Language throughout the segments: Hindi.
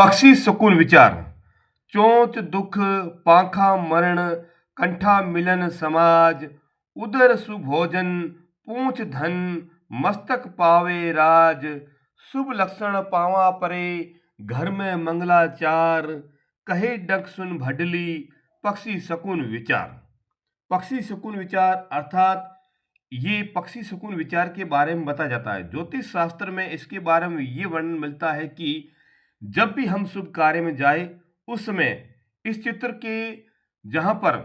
पक्षी शकुन विचार। चोंच दुख पाखा मरण, कंठा मिलन समाज। उदर सुभोजन पूंछ धन, मस्तक पावे राज। शुभ लक्षण पावा परे, घर में मंगलाचार। कहे डक सुन भडली, पक्षी शकुन विचार। पक्षी शकुन विचार अर्थात ये पक्षी शकुन विचार के बारे में बताया जाता है। ज्योतिष शास्त्र में इसके बारे में ये वर्णन मिलता है कि जब भी हम शुभ कार्य में जाए उस समय इस चित्र के जहां पर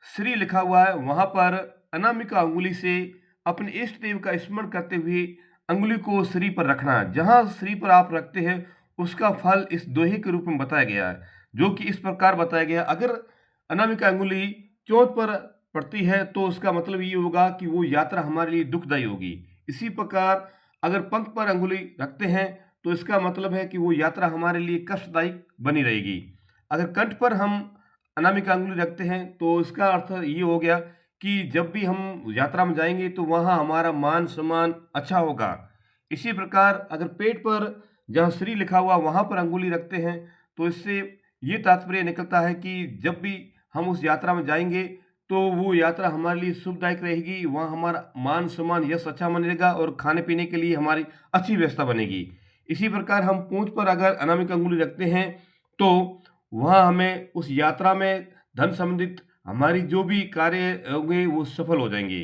श्री लिखा हुआ है वहां पर अनामिका अंगुली से अपने इष्ट देव का स्मरण करते हुए अंगुली को श्री पर रखना है। जहां श्री पर आप रखते हैं उसका फल इस दोहे के रूप में बताया गया है, जो कि इस प्रकार बताया गया। अगर अनामिका अंगुली चोट पर पड़ती है तो उसका मतलब ये होगा कि वो यात्रा हमारे लिए दुखदायी होगी। इसी प्रकार अगर पंख पर अंगुली रखते हैं तो इसका मतलब है कि वो यात्रा हमारे लिए कष्टदायी बनी रहेगी। अगर कंठ पर हम अनामिका अंगुली रखते हैं तो इसका अर्थ ये हो गया कि जब भी हम यात्रा में जाएंगे तो वहाँ हमारा मान सम्मान अच्छा होगा। इसी प्रकार अगर पेट पर जहाँ श्री लिखा हुआ वहाँ पर अंगुली रखते हैं तो इससे ये तात्पर्य निकलता है कि जब भी हम उस यात्रा में जाएंगे तो वो यात्रा हमारे लिए शुभदायक रहेगी। वहाँ हमारा मान सम्मान यश अच्छा बनेगा और खाने पीने के लिए हमारी अच्छी व्यवस्था बनेगी। इसी प्रकार हम पूंछ पर अगर अनामिका अंगुली रखते हैं तो वहाँ हमें उस यात्रा में धन संबंधित हमारी जो भी कार्य होंगे वो सफल हो जाएंगे।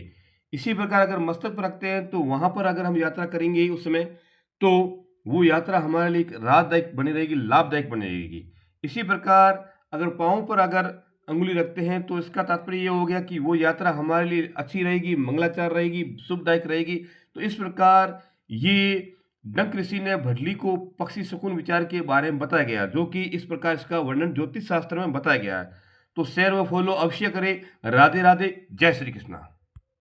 इसी प्रकार अगर मस्तक पर रखते हैं तो वहाँ पर अगर हम यात्रा करेंगे उस समय तो वो यात्रा हमारे लिए एक राहदायक बनी रहेगी, लाभदायक बनी रहेगी। इसी प्रकार अगर पाँव पर अगर अंगुली रखते हैं तो इसका तात्पर्य ये हो गया कि वो यात्रा हमारे लिए अच्छी रहेगी, मंगलाचार रहेगी, शुभदायक रहेगी। तो इस प्रकार ये डंक ऋषि ने भडली को पक्षी शकुन विचार के बारे में बताया गया, जो कि इस प्रकार इसका वर्णन ज्योतिष शास्त्र में बताया गया है। तो शेयर व फॉलो अवश्य करें। राधे राधे, जय श्री कृष्णा।